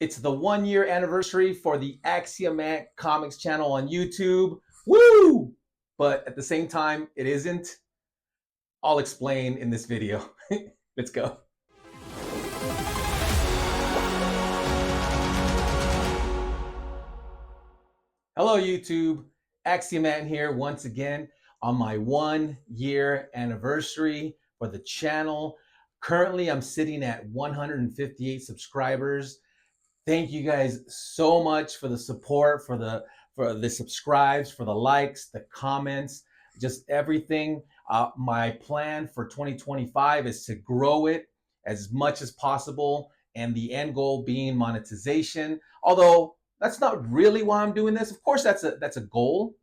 It's the 1 year anniversary for the Axiomat Comics channel on YouTube. Woo! But at the same time, it isn't. I'll explain in this video. Let's go. Hello, YouTube. Axiomat here once again on my 1 year anniversary for the channel. Currently, I'm sitting at 158 subscribers. Thank you guys so much for the support, for the subscribes, for the likes, the comments, just everything. My plan for 2025 is to grow it as much as possible, and the end goal being monetization. Although that's not really why I'm doing this. Of course, that's a goal,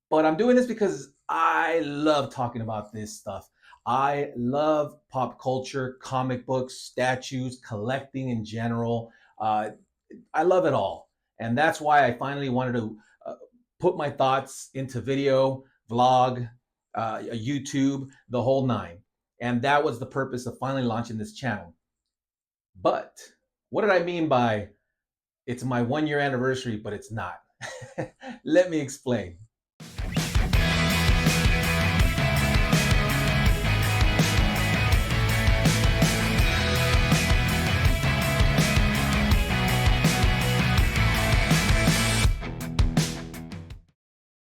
but I'm doing this because I love talking about this stuff. I love pop culture, comic books, statues, collecting in general. I love it all. And that's why I finally wanted to put my thoughts into video, vlog, YouTube, the whole nine. And that was the purpose of finally launching this channel. But what did I mean by it's my 1 year anniversary, but it's not? Let me explain.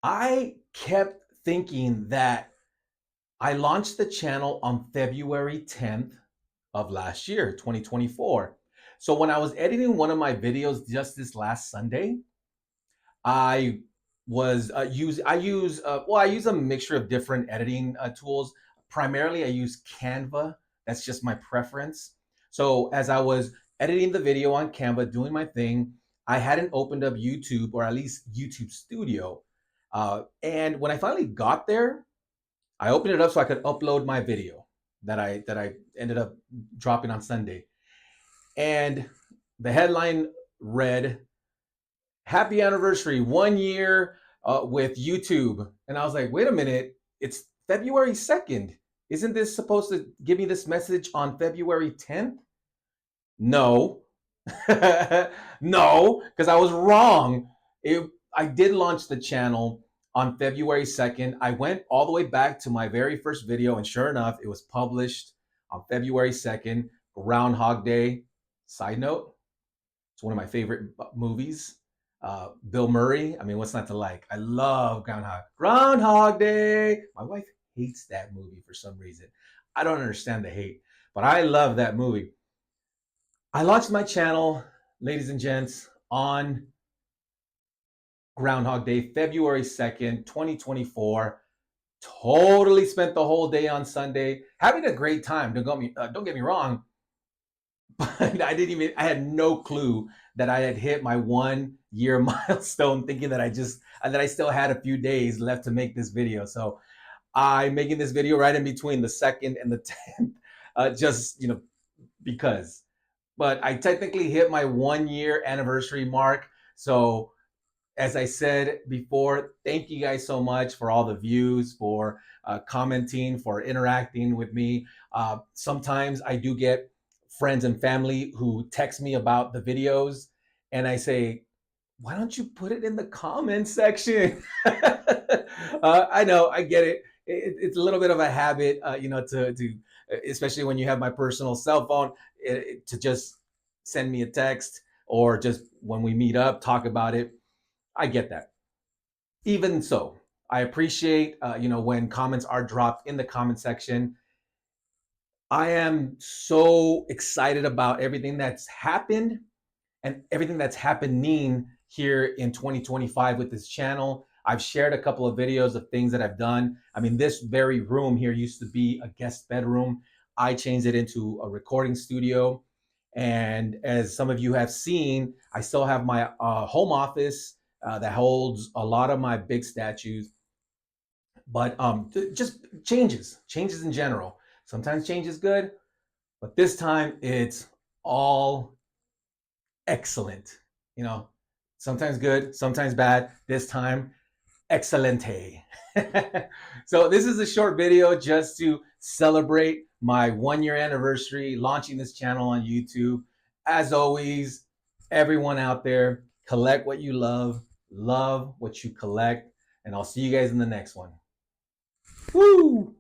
I kept thinking that I launched the channel on February 10th of last year, 2024. So when I was editing one of my videos just this last Sunday, I use a mixture of different editing tools. Primarily, I use Canva. That's just my preference. So as I was editing the video on Canva, doing my thing, I hadn't opened up YouTube, or at least YouTube Studio. And when I finally got there, I opened it up so I could upload my video that I ended up dropping on Sunday. And the headline read, "Happy anniversary, 1 year with YouTube." And I was like, wait a minute, it's February 2nd. Isn't this supposed to give me this message on February 10th? No. No, because I was wrong. I did launch the channel on February 2nd. I went all the way back to my very first video, and sure enough, it was published on February 2nd, Groundhog Day. Side note, it's one of my favorite movies. Bill Murray, I mean, what's not to like? I love Groundhog Day. My wife hates that movie for some reason. I don't understand the hate, but I love that movie. I launched my channel, ladies and gents, on Groundhog Day, February 2nd, 2024. Totally spent the whole day on Sunday, having a great time. Don't get me wrong, but I had no clue that I had hit my 1 year milestone, thinking that I still had a few days left to make this video. So I'm making this video right in between the 2nd and the 10th, just, because. But I technically hit my 1 year anniversary mark. So as I said before, thank you guys so much for all the views, for commenting, for interacting with me. Sometimes I do get friends and family who text me about the videos, and I say, why don't you put it in the comment section? I know, I get it. It's a little bit of a habit, to especially when you have my personal cell phone, to just send me a text, or just when we meet up, talk about it. I get that. Even so, I appreciate, when comments are dropped in the comment section. I am so excited about everything that's happened and everything that's happening here in 2025 with this channel. I've shared a couple of videos of things that I've done. I mean, this very room here used to be a guest bedroom. I changed it into a recording studio. And as some of you have seen, I still have my home office that holds a lot of my big statues. But just changes in general. Sometimes change is good, but this time it's all excellent. Sometimes good, sometimes bad. This time, excelente. So this is a short video just to celebrate my 1 year anniversary launching this channel on YouTube. As always, everyone out there, collect what you love what you collect, and I'll see you guys in the next one. Woo!